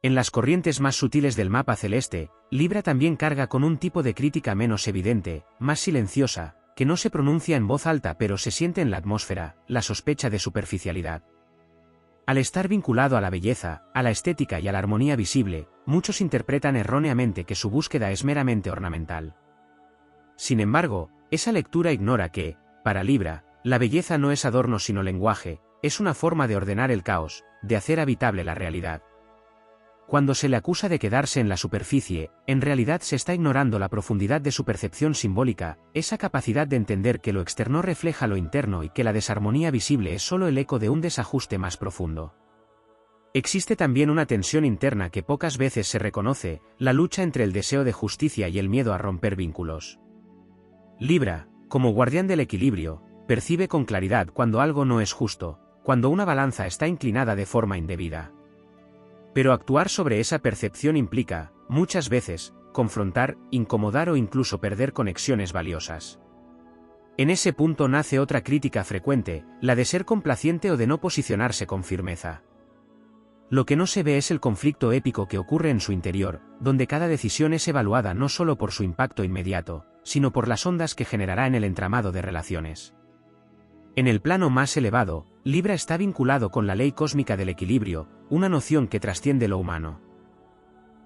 En las corrientes más sutiles del mapa celeste, Libra también carga con un tipo de crítica menos evidente, más silenciosa, que no se pronuncia en voz alta pero se siente en la atmósfera, la sospecha de superficialidad. Al estar vinculado a la belleza, a la estética y a la armonía visible, muchos interpretan erróneamente que su búsqueda es meramente ornamental. Sin embargo, esa lectura ignora que, para Libra, la belleza no es adorno sino lenguaje, es una forma de ordenar el caos, de hacer habitable la realidad. Cuando se le acusa de quedarse en la superficie, en realidad se está ignorando la profundidad de su percepción simbólica, esa capacidad de entender que lo externo refleja lo interno y que la desarmonía visible es solo el eco de un desajuste más profundo. Existe también una tensión interna que pocas veces se reconoce, la lucha entre el deseo de justicia y el miedo a romper vínculos. Libra, como guardián del equilibrio, percibe con claridad cuando algo no es justo, cuando una balanza está inclinada de forma indebida. Pero actuar sobre esa percepción implica, muchas veces, confrontar, incomodar o incluso perder conexiones valiosas. En ese punto nace otra crítica frecuente, la de ser complaciente o de no posicionarse con firmeza. Lo que no se ve es el conflicto épico que ocurre en su interior, donde cada decisión es evaluada no solo por su impacto inmediato, sino por las ondas que generará en el entramado de relaciones. En el plano más elevado, Libra está vinculado con la ley cósmica del equilibrio, una noción que trasciende lo humano.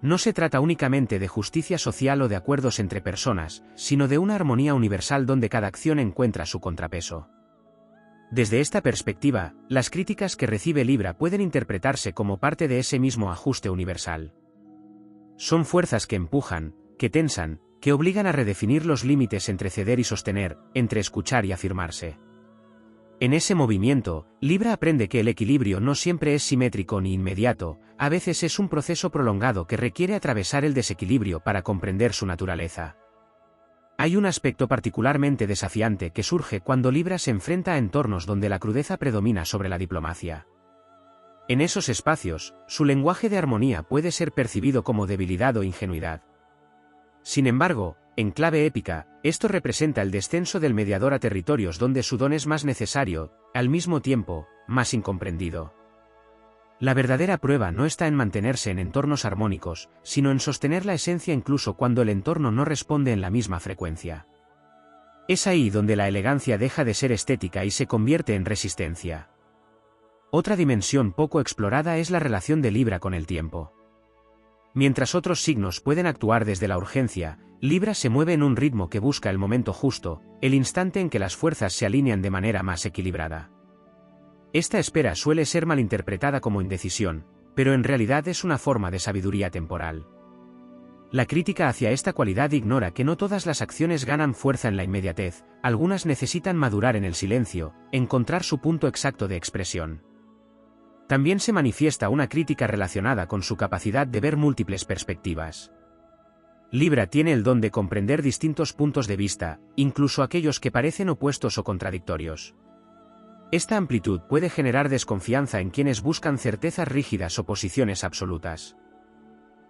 No se trata únicamente de justicia social o de acuerdos entre personas, sino de una armonía universal donde cada acción encuentra su contrapeso. Desde esta perspectiva, las críticas que recibe Libra pueden interpretarse como parte de ese mismo ajuste universal. Son fuerzas que empujan, que tensan, que obligan a redefinir los límites entre ceder y sostener, entre escuchar y afirmarse. En ese movimiento, Libra aprende que el equilibrio no siempre es simétrico ni inmediato, a veces es un proceso prolongado que requiere atravesar el desequilibrio para comprender su naturaleza. Hay un aspecto particularmente desafiante que surge cuando Libra se enfrenta a entornos donde la crudeza predomina sobre la diplomacia. En esos espacios, su lenguaje de armonía puede ser percibido como debilidad o ingenuidad. Sin embargo, en clave épica, esto representa el descenso del mediador a territorios donde su don es más necesario, al mismo tiempo, más incomprendido. La verdadera prueba no está en mantenerse en entornos armónicos, sino en sostener la esencia incluso cuando el entorno no responde en la misma frecuencia. Es ahí donde la elegancia deja de ser estética y se convierte en resistencia. Otra dimensión poco explorada es la relación de Libra con el tiempo. Mientras otros signos pueden actuar desde la urgencia, Libra se mueve en un ritmo que busca el momento justo, el instante en que las fuerzas se alinean de manera más equilibrada. Esta espera suele ser malinterpretada como indecisión, pero en realidad es una forma de sabiduría temporal. La crítica hacia esta cualidad ignora que no todas las acciones ganan fuerza en la inmediatez, algunas necesitan madurar en el silencio, encontrar su punto exacto de expresión. También se manifiesta una crítica relacionada con su capacidad de ver múltiples perspectivas. Libra tiene el don de comprender distintos puntos de vista, incluso aquellos que parecen opuestos o contradictorios. Esta amplitud puede generar desconfianza en quienes buscan certezas rígidas o posiciones absolutas.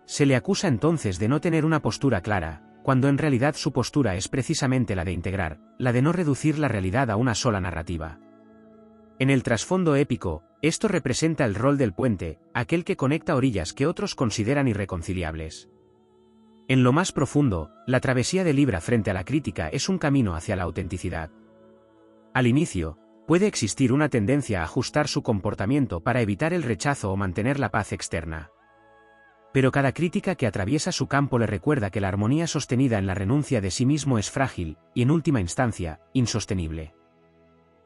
Se le acusa entonces de no tener una postura clara, cuando en realidad su postura es precisamente la de integrar, la de no reducir la realidad a una sola narrativa. En el trasfondo épico, esto representa el rol del puente, aquel que conecta orillas que otros consideran irreconciliables. En lo más profundo, la travesía de Libra frente a la crítica es un camino hacia la autenticidad. Al inicio, puede existir una tendencia a ajustar su comportamiento para evitar el rechazo o mantener la paz externa. Pero cada crítica que atraviesa su campo le recuerda que la armonía sostenida en la renuncia de sí mismo es frágil, y en última instancia, insostenible.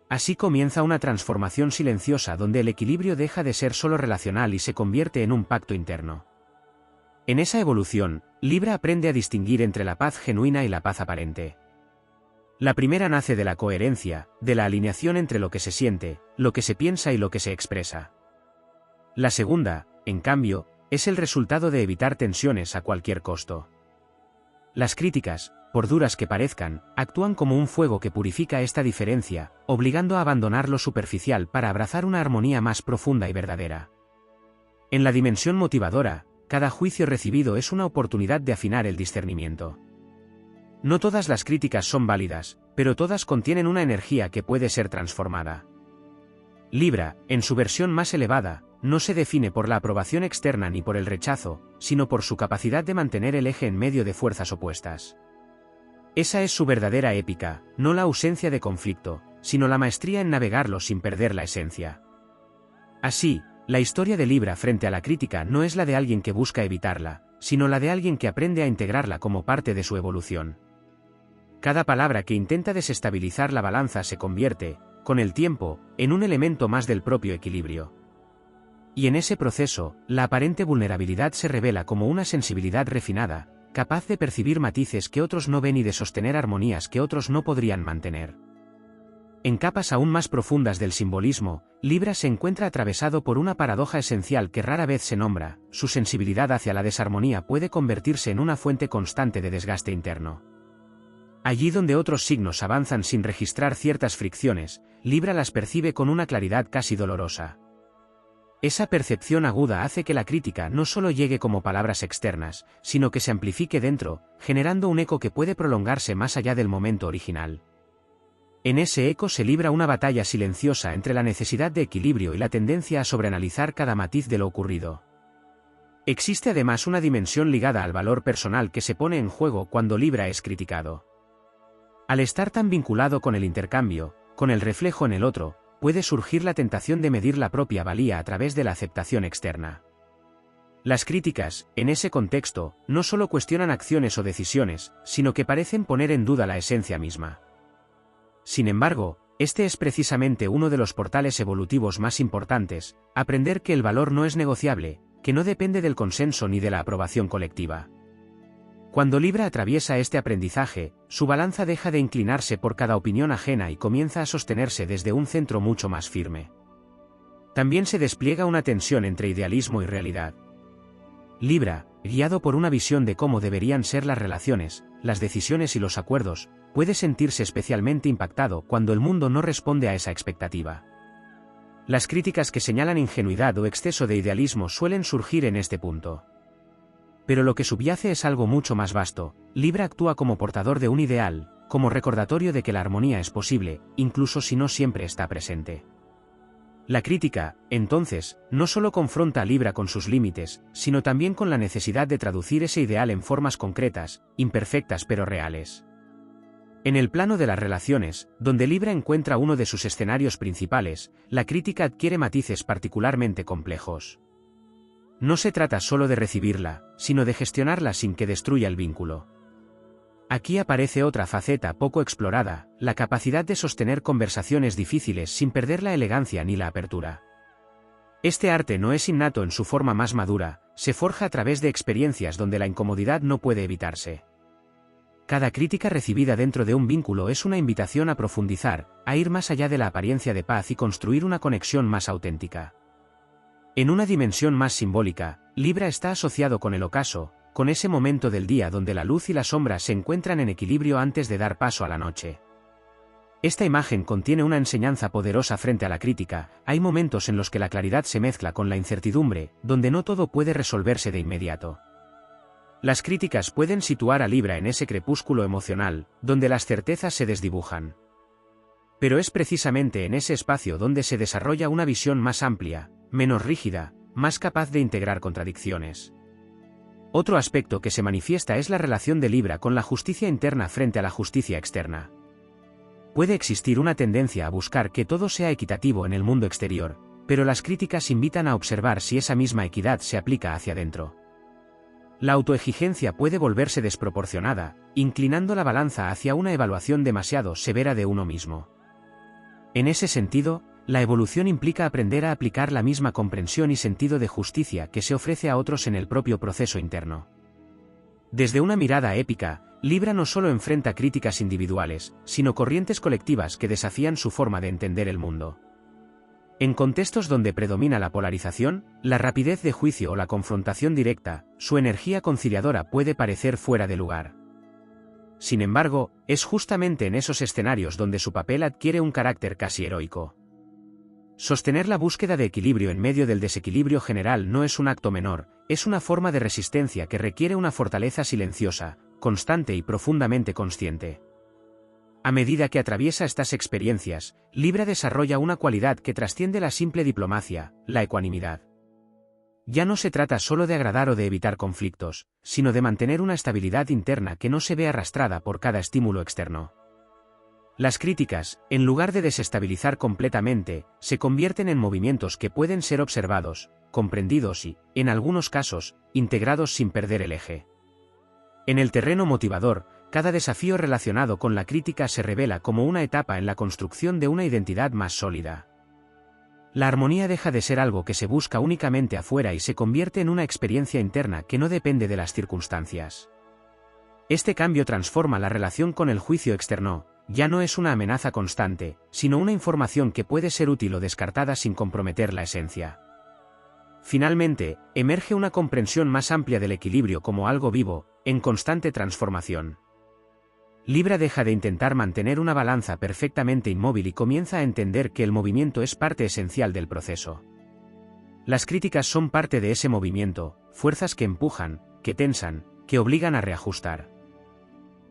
Así comienza una transformación silenciosa donde el equilibrio deja de ser solo relacional y se convierte en un pacto interno. En esa evolución, Libra aprende a distinguir entre la paz genuina y la paz aparente. La primera nace de la coherencia, de la alineación entre lo que se siente, lo que se piensa y lo que se expresa. La segunda, en cambio, es el resultado de evitar tensiones a cualquier costo. Las críticas, por duras que parezcan, actúan como un fuego que purifica esta diferencia, obligando a abandonar lo superficial para abrazar una armonía más profunda y verdadera. En la dimensión motivadora, cada juicio recibido es una oportunidad de afinar el discernimiento. No todas las críticas son válidas, pero todas contienen una energía que puede ser transformada. Libra, en su versión más elevada, no se define por la aprobación externa ni por el rechazo, sino por su capacidad de mantener el eje en medio de fuerzas opuestas. Esa es su verdadera épica, no la ausencia de conflicto, sino la maestría en navegarlo sin perder la esencia. Así, la historia de Libra frente a la crítica no es la de alguien que busca evitarla, sino la de alguien que aprende a integrarla como parte de su evolución. Cada palabra que intenta desestabilizar la balanza se convierte, con el tiempo, en un elemento más del propio equilibrio. Y en ese proceso, la aparente vulnerabilidad se revela como una sensibilidad refinada, capaz de percibir matices que otros no ven y de sostener armonías que otros no podrían mantener. En capas aún más profundas del simbolismo, Libra se encuentra atravesado por una paradoja esencial que rara vez se nombra: su sensibilidad hacia la desarmonía puede convertirse en una fuente constante de desgaste interno. Allí donde otros signos avanzan sin registrar ciertas fricciones, Libra las percibe con una claridad casi dolorosa. Esa percepción aguda hace que la crítica no solo llegue como palabras externas, sino que se amplifique dentro, generando un eco que puede prolongarse más allá del momento original. En ese eco se libra una batalla silenciosa entre la necesidad de equilibrio y la tendencia a sobreanalizar cada matiz de lo ocurrido. Existe además una dimensión ligada al valor personal que se pone en juego cuando Libra es criticado. Al estar tan vinculado con el intercambio, con el reflejo en el otro, puede surgir la tentación de medir la propia valía a través de la aceptación externa. Las críticas, en ese contexto, no solo cuestionan acciones o decisiones, sino que parecen poner en duda la esencia misma. Sin embargo, este es precisamente uno de los portales evolutivos más importantes: aprender que el valor no es negociable, que no depende del consenso ni de la aprobación colectiva. Cuando Libra atraviesa este aprendizaje, su balanza deja de inclinarse por cada opinión ajena y comienza a sostenerse desde un centro mucho más firme. También se despliega una tensión entre idealismo y realidad. Libra, guiado por una visión de cómo deberían ser las relaciones, las decisiones y los acuerdos, puede sentirse especialmente impactado cuando el mundo no responde a esa expectativa. Las críticas que señalan ingenuidad o exceso de idealismo suelen surgir en este punto. Pero lo que subyace es algo mucho más vasto. Libra actúa como portador de un ideal, como recordatorio de que la armonía es posible, incluso si no siempre está presente. La crítica, entonces, no solo confronta a Libra con sus límites, sino también con la necesidad de traducir ese ideal en formas concretas, imperfectas pero reales. En el plano de las relaciones, donde Libra encuentra uno de sus escenarios principales, la crítica adquiere matices particularmente complejos. No se trata solo de recibirla, sino de gestionarla sin que destruya el vínculo. Aquí aparece otra faceta poco explorada: la capacidad de sostener conversaciones difíciles sin perder la elegancia ni la apertura. Este arte no es innato en su forma más madura, se forja a través de experiencias donde la incomodidad no puede evitarse. Cada crítica recibida dentro de un vínculo es una invitación a profundizar, a ir más allá de la apariencia de paz y construir una conexión más auténtica. En una dimensión más simbólica, Libra está asociado con el ocaso, con ese momento del día donde la luz y la sombra se encuentran en equilibrio antes de dar paso a la noche. Esta imagen contiene una enseñanza poderosa frente a la crítica: hay momentos en los que la claridad se mezcla con la incertidumbre, donde no todo puede resolverse de inmediato. Las críticas pueden situar a Libra en ese crepúsculo emocional, donde las certezas se desdibujan. Pero es precisamente en ese espacio donde se desarrolla una visión más amplia, menos rígida, más capaz de integrar contradicciones. Otro aspecto que se manifiesta es la relación de Libra con la justicia interna frente a la justicia externa. Puede existir una tendencia a buscar que todo sea equitativo en el mundo exterior, pero las críticas invitan a observar si esa misma equidad se aplica hacia adentro. La autoexigencia puede volverse desproporcionada, inclinando la balanza hacia una evaluación demasiado severa de uno mismo. En ese sentido, la evolución implica aprender a aplicar la misma comprensión y sentido de justicia que se ofrece a otros en el propio proceso interno. Desde una mirada épica, Libra no solo enfrenta críticas individuales, sino corrientes colectivas que desafían su forma de entender el mundo. En contextos donde predomina la polarización, la rapidez de juicio o la confrontación directa, su energía conciliadora puede parecer fuera de lugar. Sin embargo, es justamente en esos escenarios donde su papel adquiere un carácter casi heroico. Sostener la búsqueda de equilibrio en medio del desequilibrio general no es un acto menor, es una forma de resistencia que requiere una fortaleza silenciosa, constante y profundamente consciente. A medida que atraviesa estas experiencias, Libra desarrolla una cualidad que trasciende la simple diplomacia: la ecuanimidad. ya no se trata solo de agradar o de evitar conflictos, sino de mantener una estabilidad interna que no se ve arrastrada por cada estímulo externo. Las críticas, en lugar de desestabilizar completamente, se convierten en movimientos que pueden ser observados, comprendidos y, en algunos casos, integrados sin perder el eje. En el terreno motivador, cada desafío relacionado con la crítica se revela como una etapa en la construcción de una identidad más sólida. La armonía deja de ser algo que se busca únicamente afuera y se convierte en una experiencia interna que no depende de las circunstancias. Este cambio transforma la relación con el juicio externo, ya no es una amenaza constante, sino una información que puede ser útil o descartada sin comprometer la esencia. Finalmente, emerge una comprensión más amplia del equilibrio como algo vivo, en constante transformación. Libra deja de intentar mantener una balanza perfectamente inmóvil y comienza a entender que el movimiento es parte esencial del proceso. Las críticas son parte de ese movimiento, fuerzas que empujan, que tensan, que obligan a reajustar.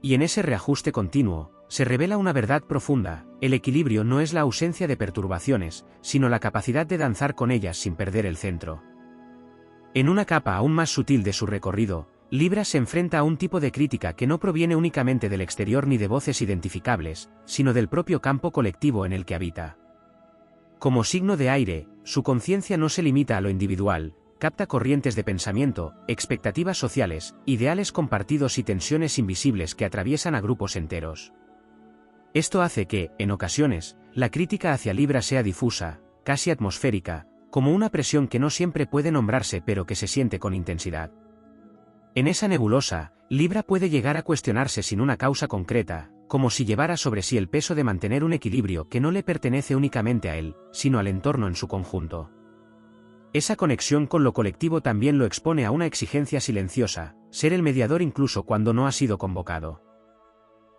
Y en ese reajuste continuo, se revela una verdad profunda: el equilibrio no es la ausencia de perturbaciones, sino la capacidad de danzar con ellas sin perder el centro. En una capa aún más sutil de su recorrido, Libra se enfrenta a un tipo de crítica que no proviene únicamente del exterior ni de voces identificables, sino del propio campo colectivo en el que habita. Como signo de aire, su conciencia no se limita a lo individual, capta corrientes de pensamiento, expectativas sociales, ideales compartidos y tensiones invisibles que atraviesan a grupos enteros. Esto hace que, en ocasiones, la crítica hacia Libra sea difusa, casi atmosférica, como una presión que no siempre puede nombrarse pero que se siente con intensidad. En esa nebulosa, Libra puede llegar a cuestionarse sin una causa concreta, como si llevara sobre sí el peso de mantener un equilibrio que no le pertenece únicamente a él, sino al entorno en su conjunto. Esa conexión con lo colectivo también lo expone a una exigencia silenciosa, ser el mediador incluso cuando no ha sido convocado.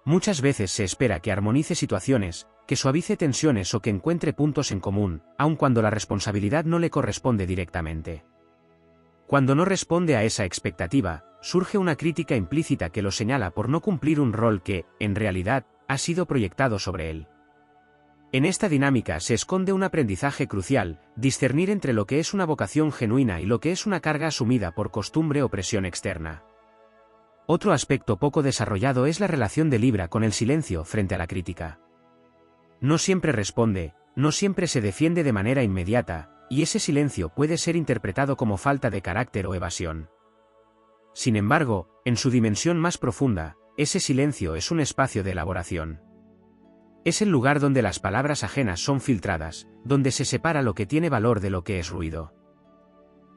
Muchas veces se espera que armonice situaciones, que suavice tensiones o que encuentre puntos en común, aun cuando la responsabilidad no le corresponde directamente. Cuando no responde a esa expectativa, surge una crítica implícita que lo señala por no cumplir un rol que, en realidad, ha sido proyectado sobre él. En esta dinámica se esconde un aprendizaje crucial: discernir entre lo que es una vocación genuina y lo que es una carga asumida por costumbre o presión externa. Otro aspecto poco desarrollado es la relación de Libra con el silencio frente a la crítica. No siempre responde, no siempre se defiende de manera inmediata, y ese silencio puede ser interpretado como falta de carácter o evasión. Sin embargo, en su dimensión más profunda, ese silencio es un espacio de elaboración. Es el lugar donde las palabras ajenas son filtradas, donde se separa lo que tiene valor de lo que es ruido.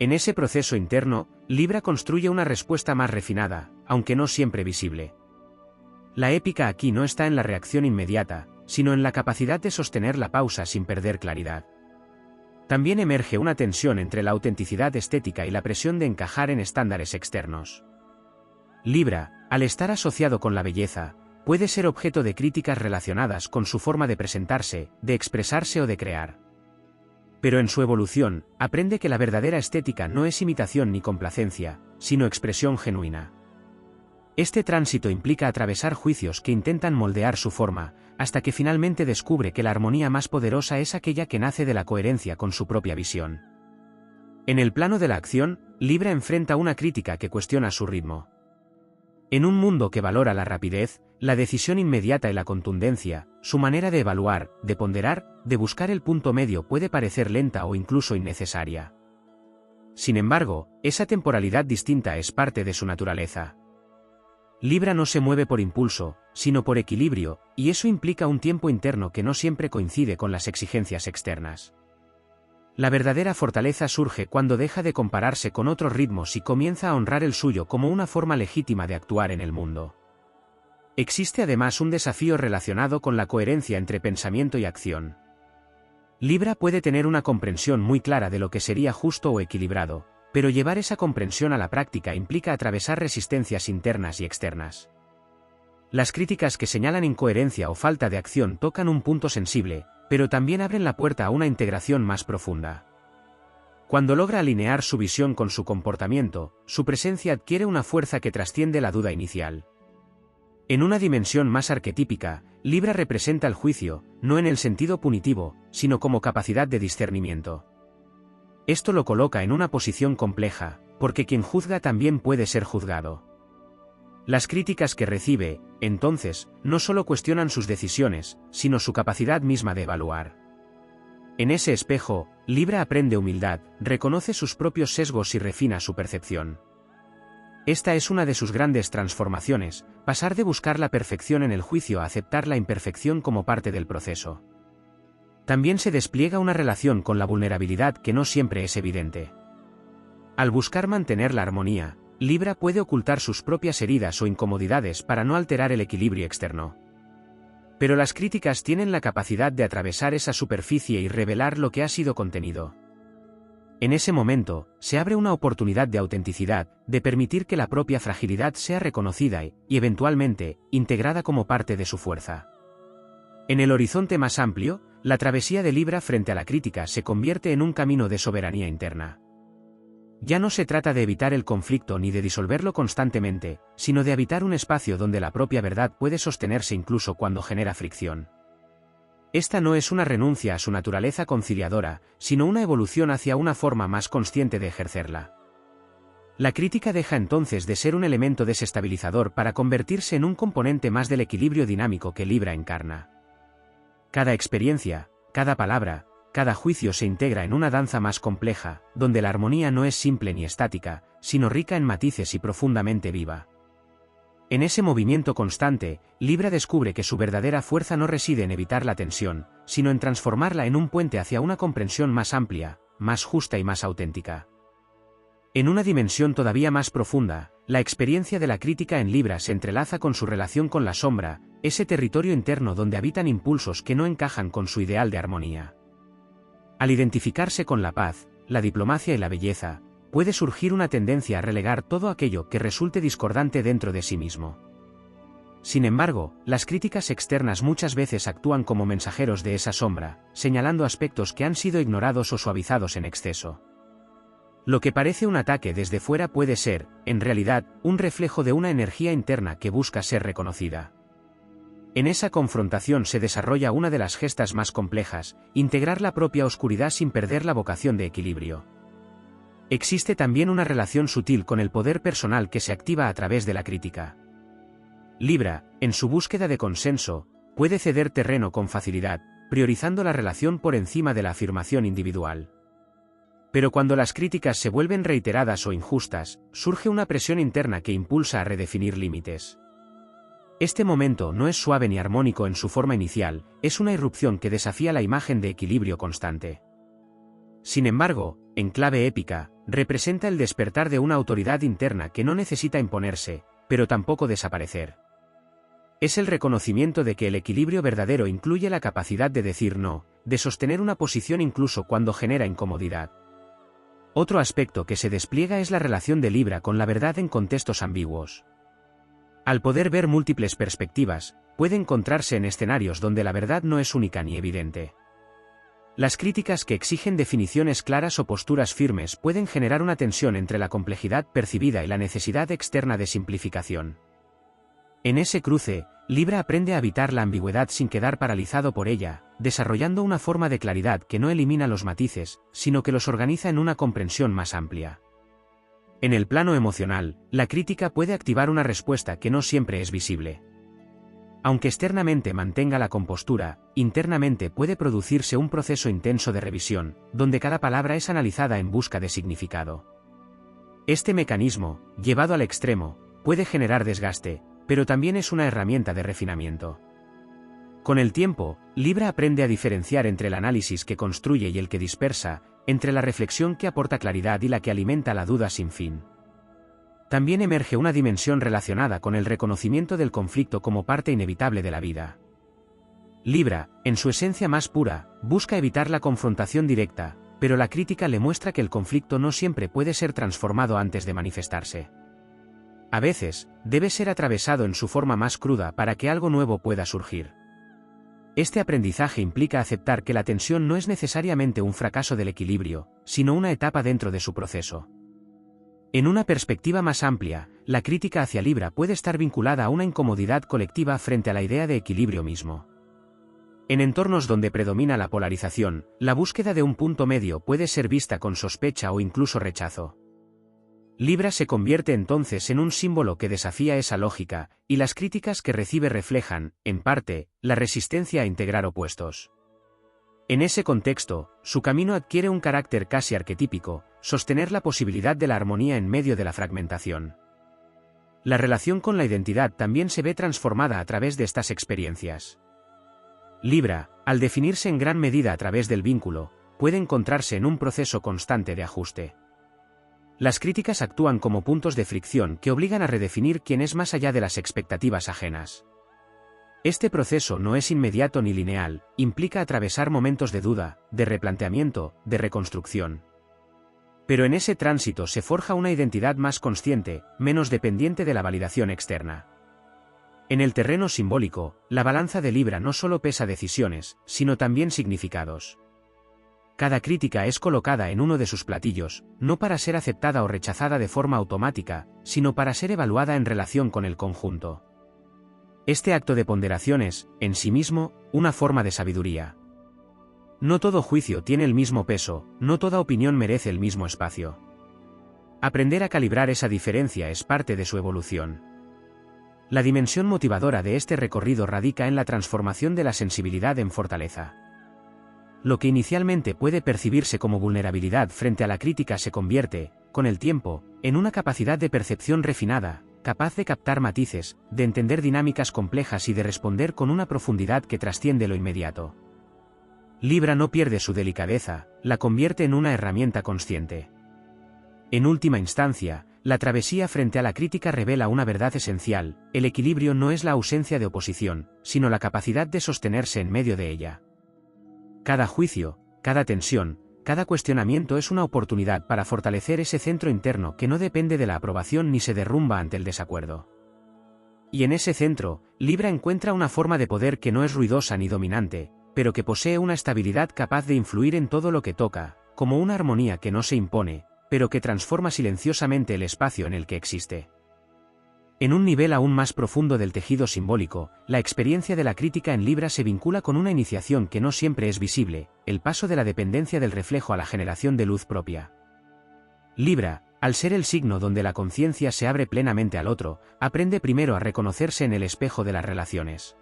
En ese proceso interno, Libra construye una respuesta más refinada, aunque no siempre visible. La épica aquí no está en la reacción inmediata, sino en la capacidad de sostener la pausa sin perder claridad. También emerge una tensión entre la autenticidad estética y la presión de encajar en estándares externos. Libra, al estar asociado con la belleza, puede ser objeto de críticas relacionadas con su forma de presentarse, de expresarse o de crear. Pero en su evolución, aprende que la verdadera estética no es imitación ni complacencia, sino expresión genuina. Este tránsito implica atravesar juicios que intentan moldear su forma, hasta que finalmente descubre que la armonía más poderosa es aquella que nace de la coherencia con su propia visión. En el plano de la acción, Libra enfrenta una crítica que cuestiona su ritmo. En un mundo que valora la rapidez, la decisión inmediata y la contundencia, su manera de evaluar, de ponderar, de buscar el punto medio puede parecer lenta o incluso innecesaria. Sin embargo, esa temporalidad distinta es parte de su naturaleza. Libra no se mueve por impulso, sino por equilibrio, y eso implica un tiempo interno que no siempre coincide con las exigencias externas. La verdadera fortaleza surge cuando deja de compararse con otros ritmos y comienza a honrar el suyo como una forma legítima de actuar en el mundo. Existe además un desafío relacionado con la coherencia entre pensamiento y acción. Libra puede tener una comprensión muy clara de lo que sería justo o equilibrado, pero llevar esa comprensión a la práctica implica atravesar resistencias internas y externas. Las críticas que señalan incoherencia o falta de acción tocan un punto sensible, pero también abren la puerta a una integración más profunda. Cuando logra alinear su visión con su comportamiento, su presencia adquiere una fuerza que trasciende la duda inicial. En una dimensión más arquetípica, Libra representa el juicio, no en el sentido punitivo, sino como capacidad de discernimiento. Esto lo coloca en una posición compleja, porque quien juzga también puede ser juzgado. Las críticas que recibe, entonces, no solo cuestionan sus decisiones, sino su capacidad misma de evaluar. En ese espejo, Libra aprende humildad, reconoce sus propios sesgos y refina su percepción. Esta es una de sus grandes transformaciones, pasar de buscar la perfección en el juicio a aceptar la imperfección como parte del proceso. También se despliega una relación con la vulnerabilidad que no siempre es evidente. Al buscar mantener la armonía, Libra puede ocultar sus propias heridas o incomodidades para no alterar el equilibrio externo. Pero las críticas tienen la capacidad de atravesar esa superficie y revelar lo que ha sido contenido. En ese momento, se abre una oportunidad de autenticidad, de permitir que la propia fragilidad sea reconocida y, eventualmente, integrada como parte de su fuerza. En el horizonte más amplio, la travesía de Libra frente a la crítica se convierte en un camino de soberanía interna. Ya no se trata de evitar el conflicto ni de disolverlo constantemente, sino de habitar un espacio donde la propia verdad puede sostenerse incluso cuando genera fricción. Esta no es una renuncia a su naturaleza conciliadora, sino una evolución hacia una forma más consciente de ejercerla. La crítica deja entonces de ser un elemento desestabilizador para convertirse en un componente más del equilibrio dinámico que Libra encarna. Cada experiencia, cada palabra, cada juicio se integra en una danza más compleja, donde la armonía no es simple ni estática, sino rica en matices y profundamente viva. En ese movimiento constante, Libra descubre que su verdadera fuerza no reside en evitar la tensión, sino en transformarla en un puente hacia una comprensión más amplia, más justa y más auténtica. En una dimensión todavía más profunda, la experiencia de la crítica en Libra se entrelaza con su relación con la sombra, ese territorio interno donde habitan impulsos que no encajan con su ideal de armonía. Al identificarse con la paz, la diplomacia y la belleza, puede surgir una tendencia a relegar todo aquello que resulte discordante dentro de sí mismo. Sin embargo, las críticas externas muchas veces actúan como mensajeros de esa sombra, señalando aspectos que han sido ignorados o suavizados en exceso. Lo que parece un ataque desde fuera puede ser, en realidad, un reflejo de una energía interna que busca ser reconocida. En esa confrontación se desarrolla una de las gestas más complejas, integrar la propia oscuridad sin perder la vocación de equilibrio. Existe también una relación sutil con el poder personal que se activa a través de la crítica. Libra, en su búsqueda de consenso, puede ceder terreno con facilidad, priorizando la relación por encima de la afirmación individual. Pero cuando las críticas se vuelven reiteradas o injustas, surge una presión interna que impulsa a redefinir límites. Este momento no es suave ni armónico en su forma inicial, es una irrupción que desafía la imagen de equilibrio constante. Sin embargo, en clave épica, representa el despertar de una autoridad interna que no necesita imponerse, pero tampoco desaparecer. Es el reconocimiento de que el equilibrio verdadero incluye la capacidad de decir no, de sostener una posición incluso cuando genera incomodidad. Otro aspecto que se despliega es la relación de Libra con la verdad en contextos ambiguos. Al poder ver múltiples perspectivas, puede encontrarse en escenarios donde la verdad no es única ni evidente. Las críticas que exigen definiciones claras o posturas firmes pueden generar una tensión entre la complejidad percibida y la necesidad externa de simplificación. En ese cruce, Libra aprende a evitar la ambigüedad sin quedar paralizado por ella, desarrollando una forma de claridad que no elimina los matices, sino que los organiza en una comprensión más amplia. En el plano emocional, la crítica puede activar una respuesta que no siempre es visible. Aunque externamente mantenga la compostura, internamente puede producirse un proceso intenso de revisión, donde cada palabra es analizada en busca de significado. Este mecanismo, llevado al extremo, puede generar desgaste, pero también es una herramienta de refinamiento. Con el tiempo, Libra aprende a diferenciar entre el análisis que construye y el que dispersa, entre la reflexión que aporta claridad y la que alimenta la duda sin fin. También emerge una dimensión relacionada con el reconocimiento del conflicto como parte inevitable de la vida. Libra, en su esencia más pura, busca evitar la confrontación directa, pero la crítica le muestra que el conflicto no siempre puede ser transformado antes de manifestarse. A veces, debe ser atravesado en su forma más cruda para que algo nuevo pueda surgir. Este aprendizaje implica aceptar que la tensión no es necesariamente un fracaso del equilibrio, sino una etapa dentro de su proceso. En una perspectiva más amplia, la crítica hacia Libra puede estar vinculada a una incomodidad colectiva frente a la idea de equilibrio mismo. En entornos donde predomina la polarización, la búsqueda de un punto medio puede ser vista con sospecha o incluso rechazo. Libra se convierte entonces en un símbolo que desafía esa lógica, y las críticas que recibe reflejan, en parte, la resistencia a integrar opuestos. En ese contexto, su camino adquiere un carácter casi arquetípico, sostener la posibilidad de la armonía en medio de la fragmentación. La relación con la identidad también se ve transformada a través de estas experiencias. Libra, al definirse en gran medida a través del vínculo, puede encontrarse en un proceso constante de ajuste. Las críticas actúan como puntos de fricción que obligan a redefinir quién es más allá de las expectativas ajenas. Este proceso no es inmediato ni lineal, implica atravesar momentos de duda, de replanteamiento, de reconstrucción. Pero en ese tránsito se forja una identidad más consciente, menos dependiente de la validación externa. En el terreno simbólico, la balanza de Libra no solo pesa decisiones, sino también significados. Cada crítica es colocada en uno de sus platillos, no para ser aceptada o rechazada de forma automática, sino para ser evaluada en relación con el conjunto. Este acto de ponderación es, en sí mismo, una forma de sabiduría. No todo juicio tiene el mismo peso, no toda opinión merece el mismo espacio. Aprender a calibrar esa diferencia es parte de su evolución. La dimensión motivadora de este recorrido radica en la transformación de la sensibilidad en fortaleza. Lo que inicialmente puede percibirse como vulnerabilidad frente a la crítica se convierte, con el tiempo, en una capacidad de percepción refinada, capaz de captar matices, de entender dinámicas complejas y de responder con una profundidad que trasciende lo inmediato. Libra no pierde su delicadeza, la convierte en una herramienta consciente. En última instancia, la travesía frente a la crítica revela una verdad esencial: el equilibrio no es la ausencia de oposición, sino la capacidad de sostenerse en medio de ella. Cada juicio, cada tensión, cada cuestionamiento es una oportunidad para fortalecer ese centro interno que no depende de la aprobación ni se derrumba ante el desacuerdo. Y en ese centro, Libra encuentra una forma de poder que no es ruidosa ni dominante, pero que posee una estabilidad capaz de influir en todo lo que toca, como una armonía que no se impone, pero que transforma silenciosamente el espacio en el que existe. En un nivel aún más profundo del tejido simbólico, la experiencia de la crítica en Libra se vincula con una iniciación que no siempre es visible, el paso de la dependencia del reflejo a la generación de luz propia. Libra, al ser el signo donde la conciencia se abre plenamente al otro, aprende primero a reconocerse en el espejo de las relaciones.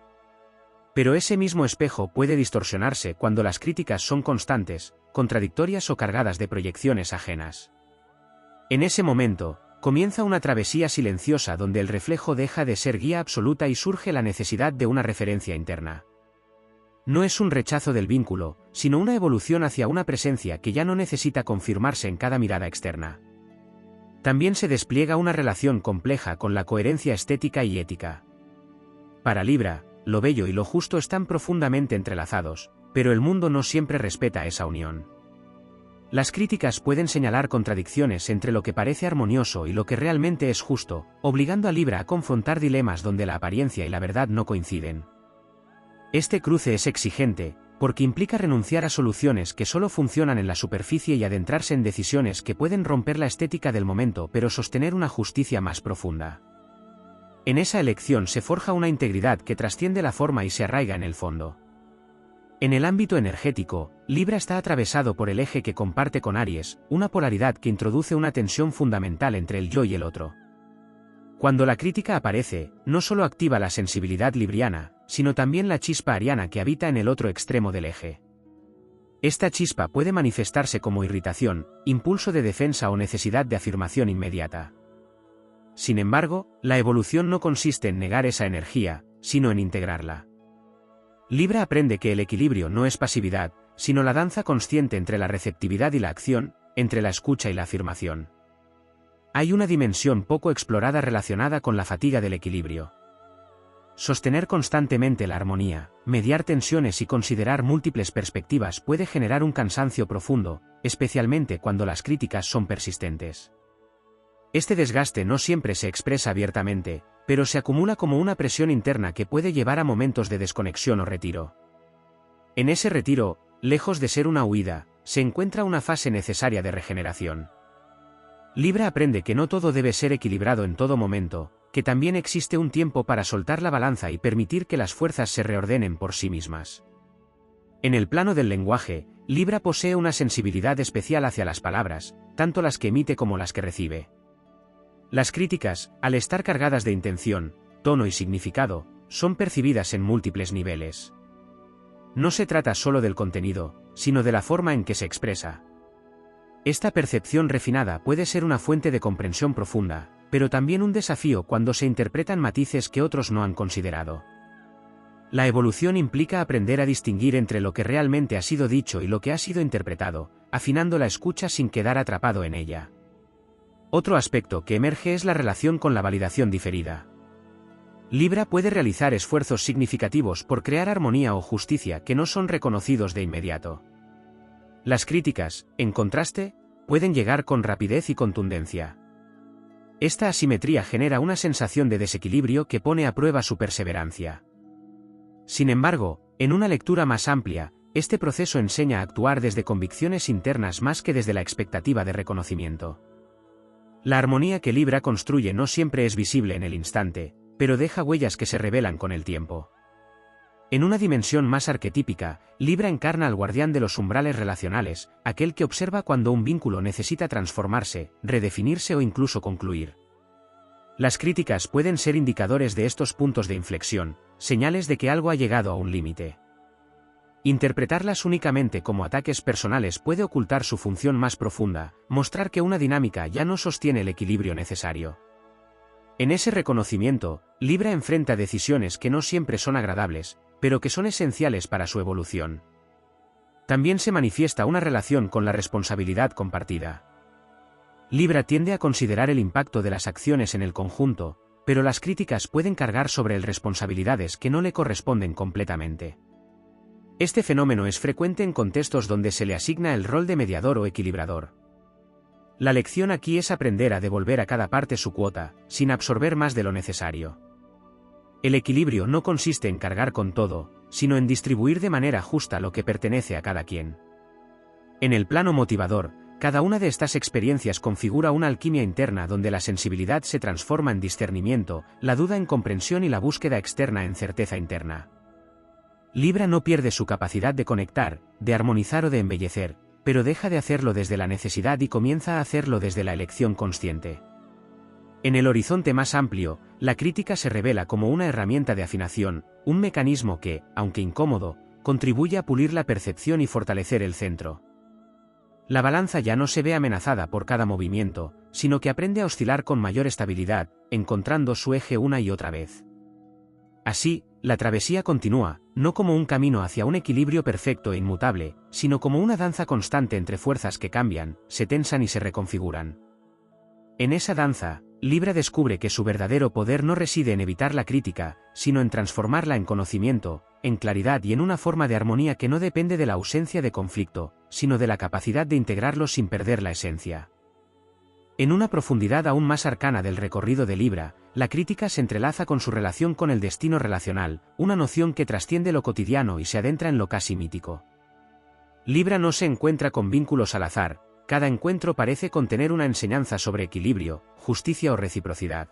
Pero ese mismo espejo puede distorsionarse cuando las críticas son constantes, contradictorias o cargadas de proyecciones ajenas. En ese momento, comienza una travesía silenciosa donde el reflejo deja de ser guía absoluta y surge la necesidad de una referencia interna. No es un rechazo del vínculo, sino una evolución hacia una presencia que ya no necesita confirmarse en cada mirada externa. También se despliega una relación compleja con la coherencia estética y ética. Para Libra, lo bello y lo justo están profundamente entrelazados, pero el mundo no siempre respeta esa unión. Las críticas pueden señalar contradicciones entre lo que parece armonioso y lo que realmente es justo, obligando a Libra a confrontar dilemas donde la apariencia y la verdad no coinciden. Este cruce es exigente, porque implica renunciar a soluciones que solo funcionan en la superficie y adentrarse en decisiones que pueden romper la estética del momento pero sostener una justicia más profunda. En esa elección se forja una integridad que trasciende la forma y se arraiga en el fondo. En el ámbito energético, Libra está atravesado por el eje que comparte con Aries, una polaridad que introduce una tensión fundamental entre el yo y el otro. Cuando la crítica aparece, no solo activa la sensibilidad libriana, sino también la chispa ariana que habita en el otro extremo del eje. Esta chispa puede manifestarse como irritación, impulso de defensa o necesidad de afirmación inmediata. Sin embargo, la evolución no consiste en negar esa energía, sino en integrarla. Libra aprende que el equilibrio no es pasividad, sino la danza consciente entre la receptividad y la acción, entre la escucha y la afirmación. Hay una dimensión poco explorada relacionada con la fatiga del equilibrio. Sostener constantemente la armonía, mediar tensiones y considerar múltiples perspectivas puede generar un cansancio profundo, especialmente cuando las críticas son persistentes. Este desgaste no siempre se expresa abiertamente, pero se acumula como una presión interna que puede llevar a momentos de desconexión o retiro. En ese retiro, lejos de ser una huida, se encuentra una fase necesaria de regeneración. Libra aprende que no todo debe ser equilibrado en todo momento, que también existe un tiempo para soltar la balanza y permitir que las fuerzas se reordenen por sí mismas. En el plano del lenguaje, Libra posee una sensibilidad especial hacia las palabras, tanto las que emite como las que recibe. Las críticas, al estar cargadas de intención, tono y significado, son percibidas en múltiples niveles. No se trata solo del contenido, sino de la forma en que se expresa. Esta percepción refinada puede ser una fuente de comprensión profunda, pero también un desafío cuando se interpretan matices que otros no han considerado. La evolución implica aprender a distinguir entre lo que realmente ha sido dicho y lo que ha sido interpretado, afinando la escucha sin quedar atrapado en ella. Otro aspecto que emerge es la relación con la validación diferida. Libra puede realizar esfuerzos significativos por crear armonía o justicia que no son reconocidos de inmediato. Las críticas, en contraste, pueden llegar con rapidez y contundencia. Esta asimetría genera una sensación de desequilibrio que pone a prueba su perseverancia. Sin embargo, en una lectura más amplia, este proceso enseña a actuar desde convicciones internas más que desde la expectativa de reconocimiento. La armonía que Libra construye no siempre es visible en el instante, pero deja huellas que se revelan con el tiempo. En una dimensión más arquetípica, Libra encarna al guardián de los umbrales relacionales, aquel que observa cuando un vínculo necesita transformarse, redefinirse o incluso concluir. Las críticas pueden ser indicadores de estos puntos de inflexión, señales de que algo ha llegado a un límite. Interpretarlas únicamente como ataques personales puede ocultar su función más profunda, mostrar que una dinámica ya no sostiene el equilibrio necesario. En ese reconocimiento, Libra enfrenta decisiones que no siempre son agradables, pero que son esenciales para su evolución. También se manifiesta una relación con la responsabilidad compartida. Libra tiende a considerar el impacto de las acciones en el conjunto, pero las críticas pueden cargar sobre él responsabilidades que no le corresponden completamente. Este fenómeno es frecuente en contextos donde se le asigna el rol de mediador o equilibrador. La lección aquí es aprender a devolver a cada parte su cuota, sin absorber más de lo necesario. El equilibrio no consiste en cargar con todo, sino en distribuir de manera justa lo que pertenece a cada quien. En el plano motivador, cada una de estas experiencias configura una alquimia interna donde la sensibilidad se transforma en discernimiento, la duda en comprensión y la búsqueda externa en certeza interna. Libra no pierde su capacidad de conectar, de armonizar o de embellecer, pero deja de hacerlo desde la necesidad y comienza a hacerlo desde la elección consciente. En el horizonte más amplio, la crítica se revela como una herramienta de afinación, un mecanismo que, aunque incómodo, contribuye a pulir la percepción y fortalecer el centro. La balanza ya no se ve amenazada por cada movimiento, sino que aprende a oscilar con mayor estabilidad, encontrando su eje una y otra vez. Así, la travesía continúa, no como un camino hacia un equilibrio perfecto e inmutable, sino como una danza constante entre fuerzas que cambian, se tensan y se reconfiguran. En esa danza, Libra descubre que su verdadero poder no reside en evitar la crítica, sino en transformarla en conocimiento, en claridad y en una forma de armonía que no depende de la ausencia de conflicto, sino de la capacidad de integrarlo sin perder la esencia. En una profundidad aún más arcana del recorrido de Libra, la crítica se entrelaza con su relación con el destino relacional, una noción que trasciende lo cotidiano y se adentra en lo casi mítico. Libra no se encuentra con vínculos al azar, cada encuentro parece contener una enseñanza sobre equilibrio, justicia o reciprocidad.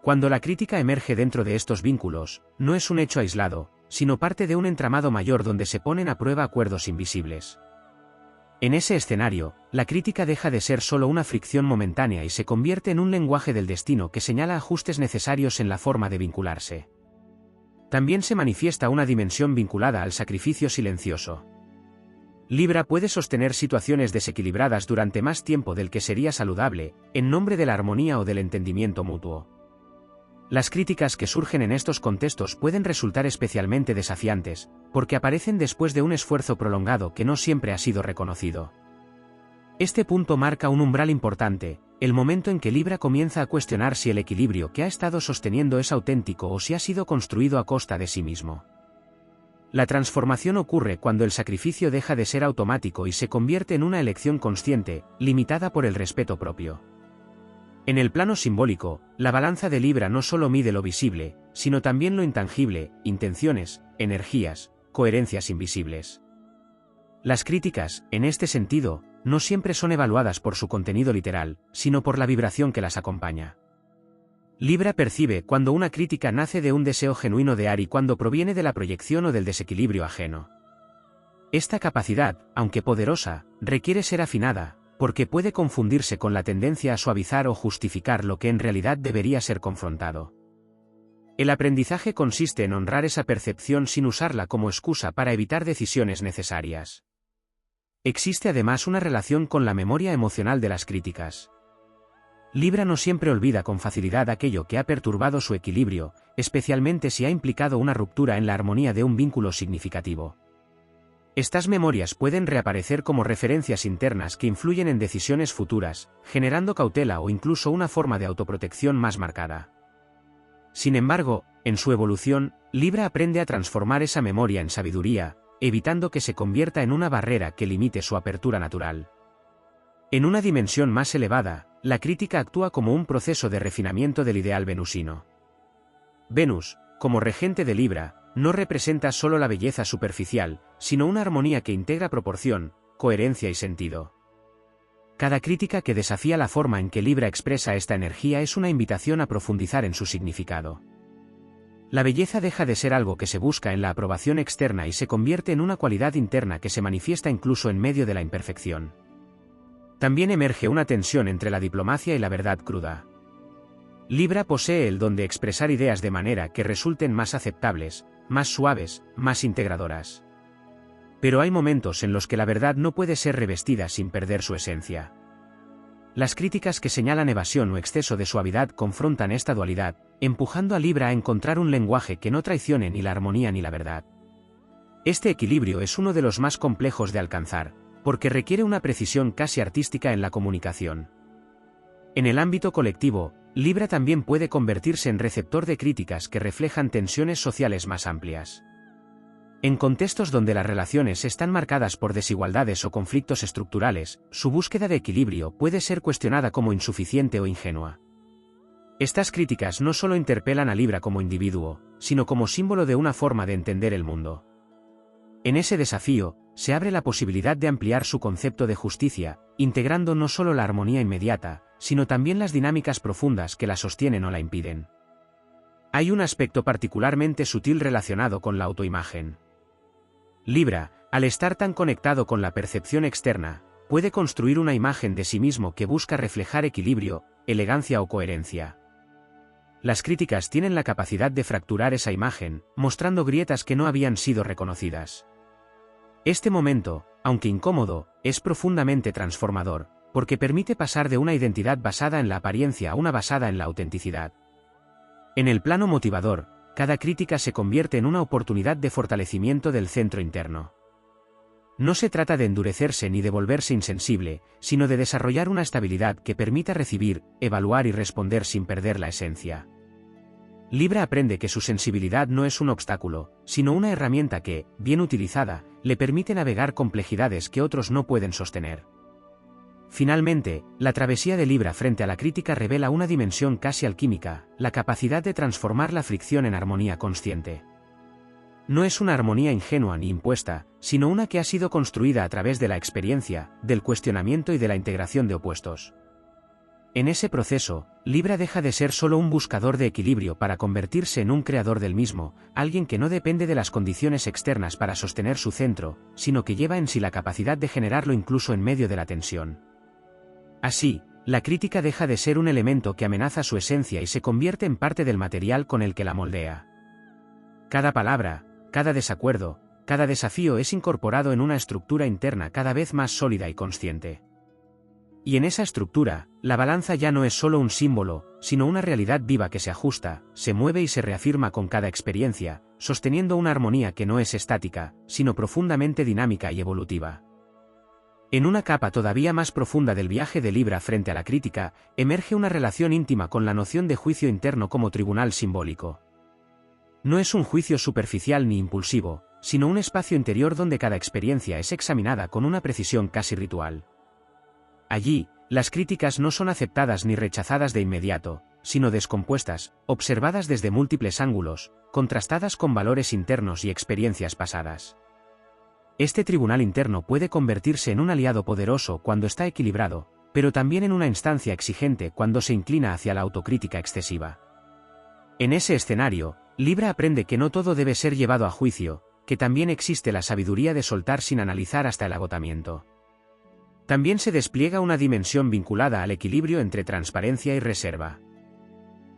Cuando la crítica emerge dentro de estos vínculos, no es un hecho aislado, sino parte de un entramado mayor donde se ponen a prueba acuerdos invisibles. En ese escenario, la crítica deja de ser solo una fricción momentánea y se convierte en un lenguaje del destino que señala ajustes necesarios en la forma de vincularse. También se manifiesta una dimensión vinculada al sacrificio silencioso. Libra puede sostener situaciones desequilibradas durante más tiempo del que sería saludable, en nombre de la armonía o del entendimiento mutuo. Las críticas que surgen en estos contextos pueden resultar especialmente desafiantes, porque aparecen después de un esfuerzo prolongado que no siempre ha sido reconocido. Este punto marca un umbral importante, el momento en que Libra comienza a cuestionar si el equilibrio que ha estado sosteniendo es auténtico o si ha sido construido a costa de sí mismo. La transformación ocurre cuando el sacrificio deja de ser automático y se convierte en una elección consciente, limitada por el respeto propio. En el plano simbólico, la balanza de Libra no solo mide lo visible, sino también lo intangible, intenciones, energías, coherencias invisibles. Las críticas, en este sentido, no siempre son evaluadas por su contenido literal, sino por la vibración que las acompaña. Libra percibe cuando una crítica nace de un deseo genuino de dar y cuando proviene de la proyección o del desequilibrio ajeno. Esta capacidad, aunque poderosa, requiere ser afinada, porque puede confundirse con la tendencia a suavizar o justificar lo que en realidad debería ser confrontado. El aprendizaje consiste en honrar esa percepción sin usarla como excusa para evitar decisiones necesarias. Existe además una relación con la memoria emocional de las críticas. Libra no siempre olvida con facilidad aquello que ha perturbado su equilibrio, especialmente si ha implicado una ruptura en la armonía de un vínculo significativo. Estas memorias pueden reaparecer como referencias internas que influyen en decisiones futuras, generando cautela o incluso una forma de autoprotección más marcada. Sin embargo, en su evolución, Libra aprende a transformar esa memoria en sabiduría, evitando que se convierta en una barrera que limite su apertura natural. En una dimensión más elevada, la crítica actúa como un proceso de refinamiento del ideal venusino. Venus, como regente de Libra, no representa solo la belleza superficial, sino una armonía que integra proporción, coherencia y sentido. Cada crítica que desafía la forma en que Libra expresa esta energía es una invitación a profundizar en su significado. La belleza deja de ser algo que se busca en la aprobación externa y se convierte en una cualidad interna que se manifiesta incluso en medio de la imperfección. También emerge una tensión entre la diplomacia y la verdad cruda. Libra posee el don de expresar ideas de manera que resulten más aceptables, más suaves, más integradoras. Pero hay momentos en los que la verdad no puede ser revestida sin perder su esencia. Las críticas que señalan evasión o exceso de suavidad confrontan esta dualidad, empujando a Libra a encontrar un lenguaje que no traicione ni la armonía ni la verdad. Este equilibrio es uno de los más complejos de alcanzar, porque requiere una precisión casi artística en la comunicación. En el ámbito colectivo, Libra también puede convertirse en receptor de críticas que reflejan tensiones sociales más amplias. En contextos donde las relaciones están marcadas por desigualdades o conflictos estructurales, su búsqueda de equilibrio puede ser cuestionada como insuficiente o ingenua. Estas críticas no solo interpelan a Libra como individuo, sino como símbolo de una forma de entender el mundo. En ese desafío, se abre la posibilidad de ampliar su concepto de justicia, integrando no solo la armonía inmediata, sino también las dinámicas profundas que la sostienen o la impiden. Hay un aspecto particularmente sutil relacionado con la autoimagen. Libra, al estar tan conectado con la percepción externa, puede construir una imagen de sí mismo que busca reflejar equilibrio, elegancia o coherencia. Las críticas tienen la capacidad de fracturar esa imagen, mostrando grietas que no habían sido reconocidas. Este momento, aunque incómodo, es profundamente transformador, porque permite pasar de una identidad basada en la apariencia a una basada en la autenticidad. En el plano motivador, cada crítica se convierte en una oportunidad de fortalecimiento del centro interno. No se trata de endurecerse ni de volverse insensible, sino de desarrollar una estabilidad que permita recibir, evaluar y responder sin perder la esencia. Libra aprende que su sensibilidad no es un obstáculo, sino una herramienta que, bien utilizada, le permite navegar complejidades que otros no pueden sostener. Finalmente, la travesía de Libra frente a la crítica revela una dimensión casi alquímica, la capacidad de transformar la fricción en armonía consciente. No es una armonía ingenua ni impuesta, sino una que ha sido construida a través de la experiencia, del cuestionamiento y de la integración de opuestos. En ese proceso, Libra deja de ser solo un buscador de equilibrio para convertirse en un creador del mismo, alguien que no depende de las condiciones externas para sostener su centro, sino que lleva en sí la capacidad de generarlo incluso en medio de la tensión. Así, la crítica deja de ser un elemento que amenaza su esencia y se convierte en parte del material con el que la moldea. Cada palabra, cada desacuerdo, cada desafío es incorporado en una estructura interna cada vez más sólida y consciente. Y en esa estructura, la balanza ya no es solo un símbolo, sino una realidad viva que se ajusta, se mueve y se reafirma con cada experiencia, sosteniendo una armonía que no es estática, sino profundamente dinámica y evolutiva. En una capa todavía más profunda del viaje de Libra frente a la crítica, emerge una relación íntima con la noción de juicio interno como tribunal simbólico. No es un juicio superficial ni impulsivo, sino un espacio interior donde cada experiencia es examinada con una precisión casi ritual. Allí, las críticas no son aceptadas ni rechazadas de inmediato, sino descompuestas, observadas desde múltiples ángulos, contrastadas con valores internos y experiencias pasadas. Este tribunal interno puede convertirse en un aliado poderoso cuando está equilibrado, pero también en una instancia exigente cuando se inclina hacia la autocrítica excesiva. En ese escenario, Libra aprende que no todo debe ser llevado a juicio, que también existe la sabiduría de soltar sin analizar hasta el agotamiento. También se despliega una dimensión vinculada al equilibrio entre transparencia y reserva.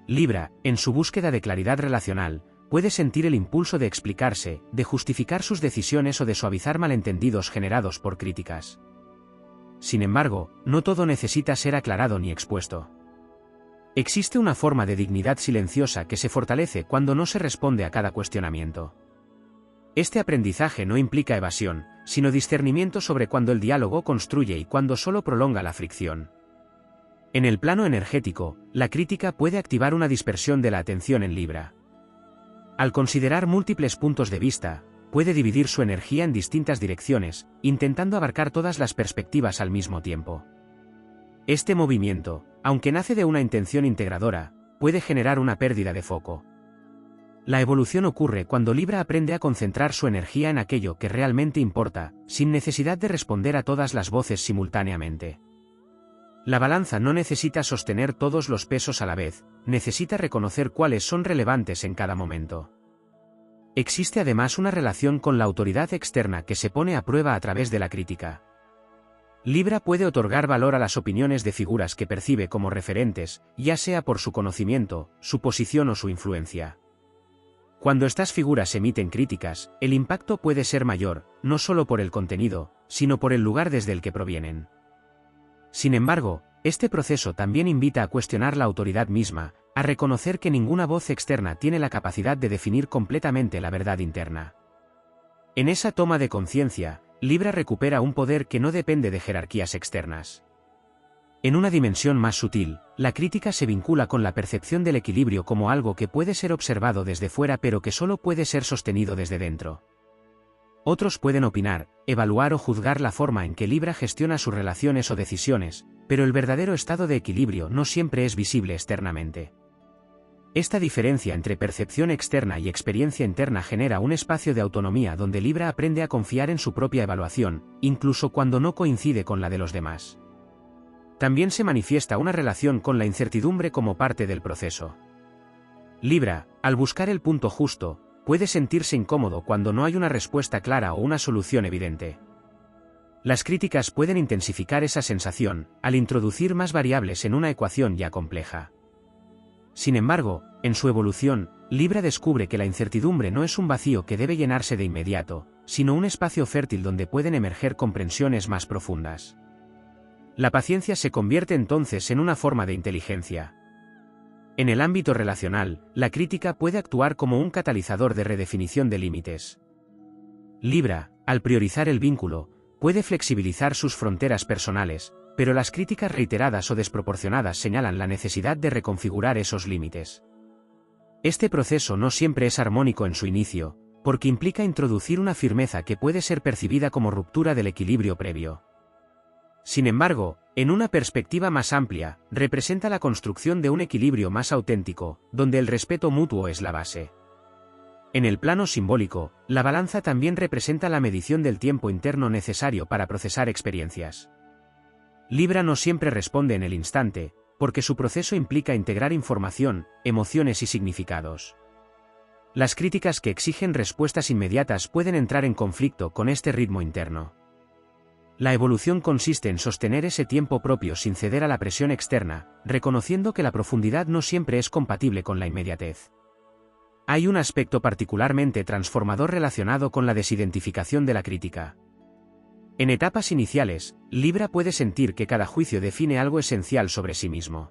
Libra, en su búsqueda de claridad relacional, puede sentir el impulso de explicarse, de justificar sus decisiones o de suavizar malentendidos generados por críticas. Sin embargo, no todo necesita ser aclarado ni expuesto. Existe una forma de dignidad silenciosa que se fortalece cuando no se responde a cada cuestionamiento. Este aprendizaje no implica evasión, sino discernimiento sobre cuando el diálogo construye y cuando solo prolonga la fricción. En el plano energético, la crítica puede activar una dispersión de la atención en Libra. Al considerar múltiples puntos de vista, puede dividir su energía en distintas direcciones, intentando abarcar todas las perspectivas al mismo tiempo. Este movimiento, aunque nace de una intención integradora, puede generar una pérdida de foco. La evolución ocurre cuando Libra aprende a concentrar su energía en aquello que realmente importa, sin necesidad de responder a todas las voces simultáneamente. La balanza no necesita sostener todos los pesos a la vez, necesita reconocer cuáles son relevantes en cada momento. Existe además una relación con la autoridad externa que se pone a prueba a través de la crítica. Libra puede otorgar valor a las opiniones de figuras que percibe como referentes, ya sea por su conocimiento, su posición o su influencia. Cuando estas figuras emiten críticas, el impacto puede ser mayor, no solo por el contenido, sino por el lugar desde el que provienen. Sin embargo, este proceso también invita a cuestionar la autoridad misma, a reconocer que ninguna voz externa tiene la capacidad de definir completamente la verdad interna. En esa toma de conciencia, Libra recupera un poder que no depende de jerarquías externas. En una dimensión más sutil, la crítica se vincula con la percepción del equilibrio como algo que puede ser observado desde fuera pero que solo puede ser sostenido desde dentro. Otros pueden opinar, evaluar o juzgar la forma en que Libra gestiona sus relaciones o decisiones, pero el verdadero estado de equilibrio no siempre es visible externamente. Esta diferencia entre percepción externa y experiencia interna genera un espacio de autonomía donde Libra aprende a confiar en su propia evaluación, incluso cuando no coincide con la de los demás. También se manifiesta una relación con la incertidumbre como parte del proceso. Libra, al buscar el punto justo, puede sentirse incómodo cuando no hay una respuesta clara o una solución evidente. Las críticas pueden intensificar esa sensación, al introducir más variables en una ecuación ya compleja. Sin embargo, en su evolución, Libra descubre que la incertidumbre no es un vacío que debe llenarse de inmediato, sino un espacio fértil donde pueden emerger comprensiones más profundas. La paciencia se convierte entonces en una forma de inteligencia. En el ámbito relacional, la crítica puede actuar como un catalizador de redefinición de límites. Libra, al priorizar el vínculo, puede flexibilizar sus fronteras personales, pero las críticas reiteradas o desproporcionadas señalan la necesidad de reconfigurar esos límites. Este proceso no siempre es armónico en su inicio, porque implica introducir una firmeza que puede ser percibida como ruptura del equilibrio previo. Sin embargo, en una perspectiva más amplia, representa la construcción de un equilibrio más auténtico, donde el respeto mutuo es la base. En el plano simbólico, la balanza también representa la medición del tiempo interno necesario para procesar experiencias. Libra no siempre responde en el instante, porque su proceso implica integrar información, emociones y significados. Las críticas que exigen respuestas inmediatas pueden entrar en conflicto con este ritmo interno. La evolución consiste en sostener ese tiempo propio sin ceder a la presión externa, reconociendo que la profundidad no siempre es compatible con la inmediatez. Hay un aspecto particularmente transformador relacionado con la desidentificación de la crítica. En etapas iniciales, Libra puede sentir que cada juicio define algo esencial sobre sí mismo.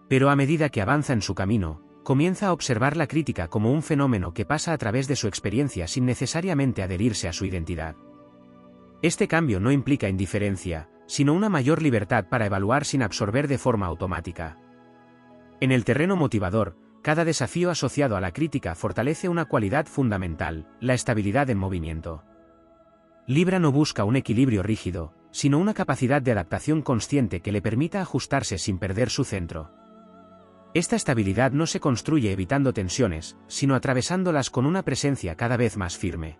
Pero a medida que avanza en su camino, comienza a observar la crítica como un fenómeno que pasa a través de su experiencia sin necesariamente adherirse a su identidad. Este cambio no implica indiferencia, sino una mayor libertad para evaluar sin absorber de forma automática. En el terreno motivador, cada desafío asociado a la crítica fortalece una cualidad fundamental, la estabilidad en movimiento. Libra no busca un equilibrio rígido, sino una capacidad de adaptación consciente que le permita ajustarse sin perder su centro. Esta estabilidad no se construye evitando tensiones, sino atravesándolas con una presencia cada vez más firme.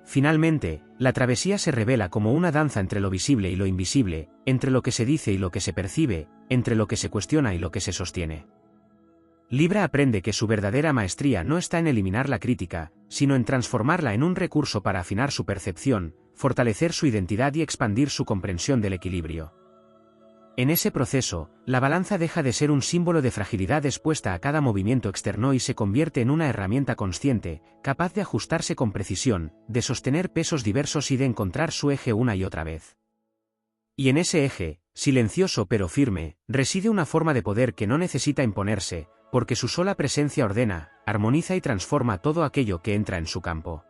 Finalmente, la travesía se revela como una danza entre lo visible y lo invisible, entre lo que se dice y lo que se percibe, entre lo que se cuestiona y lo que se sostiene. Libra aprende que su verdadera maestría no está en eliminar la crítica, sino en transformarla en un recurso para afinar su percepción, fortalecer su identidad y expandir su comprensión del equilibrio. En ese proceso, la balanza deja de ser un símbolo de fragilidad expuesta a cada movimiento externo y se convierte en una herramienta consciente, capaz de ajustarse con precisión, de sostener pesos diversos y de encontrar su eje una y otra vez. Y en ese eje, silencioso pero firme, reside una forma de poder que no necesita imponerse, porque su sola presencia ordena, armoniza y transforma todo aquello que entra en su campo.